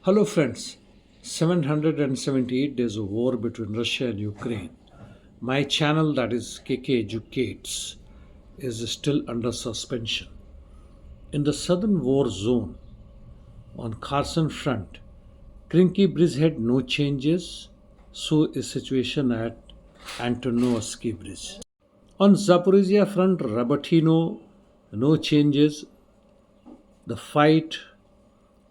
Hello, friends. 778 days of war between Russia and Ukraine. My channel, that is KK Educates, is still under suspension. In the southern war zone, on Kherson front, Krinky Bridge had no changes, so is situation at Antonovsky Bridge. On Zaporizhia front, Rabatino, no changes. The fight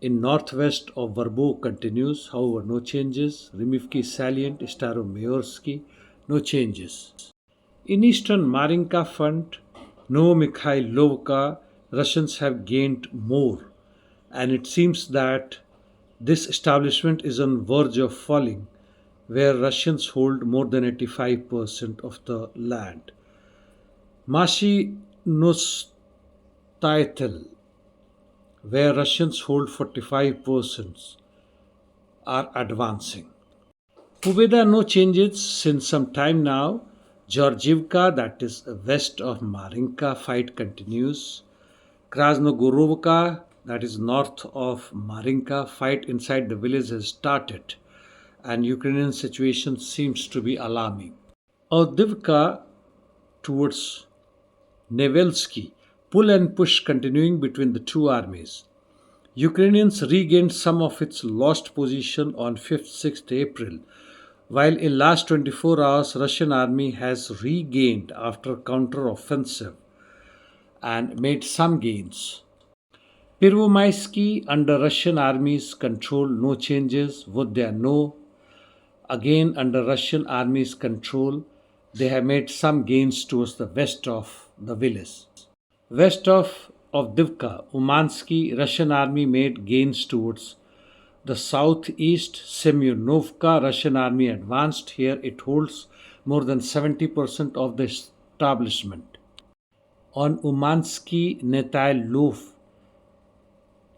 in northwest of Verbo continues, however, no changes. Rimivki salient, Staromayorsky, no changes. In eastern Marinka front, Novomikhailovka, Russians have gained more, and it seems that this establishment is on verge of falling, where Russians hold more than 85% of the land. Mashi Nostaitel, where Russians hold 45%, are advancing. Pobeda, no changes since some time now. Georgievka, that is west of Marinka, fight continues. Krasnogorovka, that is north of Marinka, fight inside the village has started, and Ukrainian situation seems to be alarming. Avdiivka towards Nevelsky, pull and push continuing between the two armies. Ukrainians regained some of its lost position on 5th 6th April, while in last 24 hours Russian army has regained after counter-offensive and made some gains. Pervomaisky under Russian army's control, no changes. Vodya, again under Russian army's control, they have made some gains towards the west of the village. West of Avdiivka, Umansky, Russian army made gains towards the southeast. Semyonovka, Russian army advanced. Here it holds more than 70% of the establishment. On Umansky-Netailov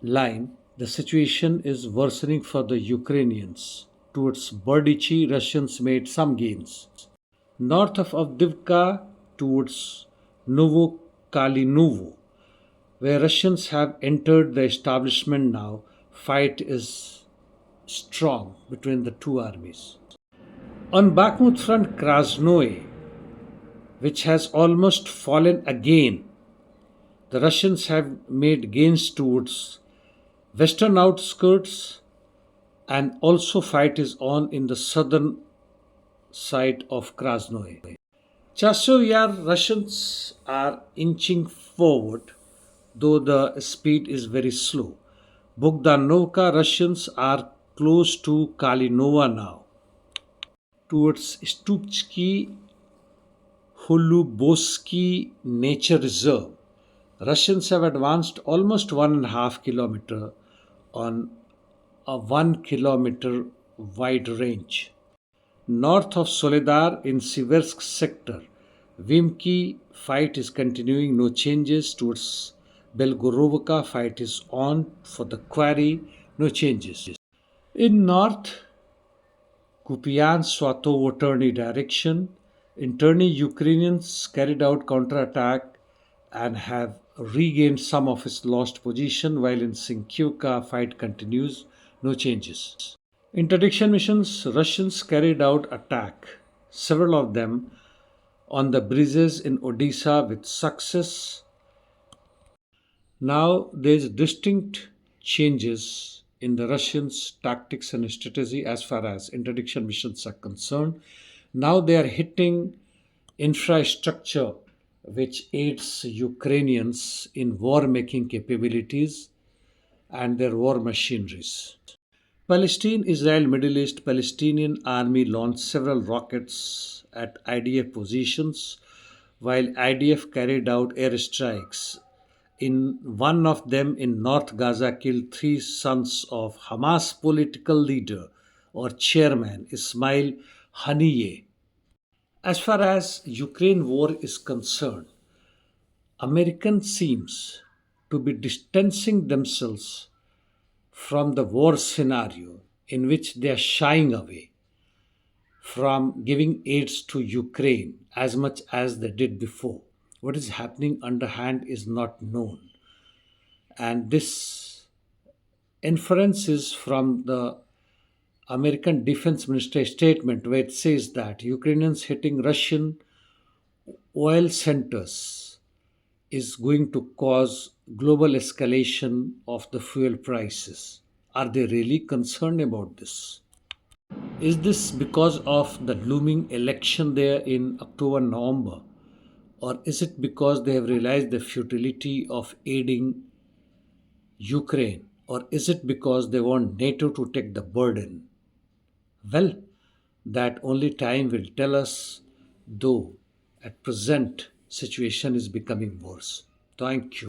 line, the situation is worsening for the Ukrainians. Towards Berdichi, Russians made some gains. North of Avdiivka, towards Novokalinovo, where Russians have entered the establishment now, fight is strong between the two armies. On Bakhmut front, Krasnoye, which has almost fallen again, the Russians have made gains towards western outskirts, and also fight is on in the southern side of Krasnoye. Chasiv Yar, Russians are inching forward, though the speed is very slow. Bogdanovka, Russians are close to Kalinova now. Towards Stupchki Holubosky Nature Reserve, Russians have advanced almost 1.5 kilometer on a 1 kilometer wide range. North of Soledar in Siversk sector, Vimki fight is continuing, no changes. Towards Belgorovka, fight is on for the quarry, no changes. In north, Kupian Swatovo-Terny direction, in Terny, Ukrainians carried out counterattack and have regained some of its lost position, while in Sinkyuka, fight continues, no changes. Interdiction missions, Russians carried out attack, several of them on the bridges in Odisha with success. Now there is distinct changes in the Russians' tactics and strategy as far as interdiction missions are concerned. Now they are hitting infrastructure which aids Ukrainians in war-making capabilities and their war machineries. Palestine Israel Middle East, Palestinian army launched several rockets at IDF positions, while IDF carried out airstrikes. In one of them in North Gaza killed 3 sons of Hamas political leader or chairman Ismail Haniyeh. As far as Ukraine war is concerned, American seems to be distancing themselves from the war scenario, in which they are shying away from giving aids to Ukraine as much as they did before. What is happening underhand is not known, and this inferences from the American Defense Ministry statement where it says that Ukrainians hitting Russian oil centers is going to cause global escalation of the fuel prices. Are they really concerned about this? Is this because of the looming election there in October, November? Or is it because they have realized the futility of aiding Ukraine? Or is it because they want NATO to take the burden? Well, that only time will tell us, though at present situation is becoming worse. Thank you.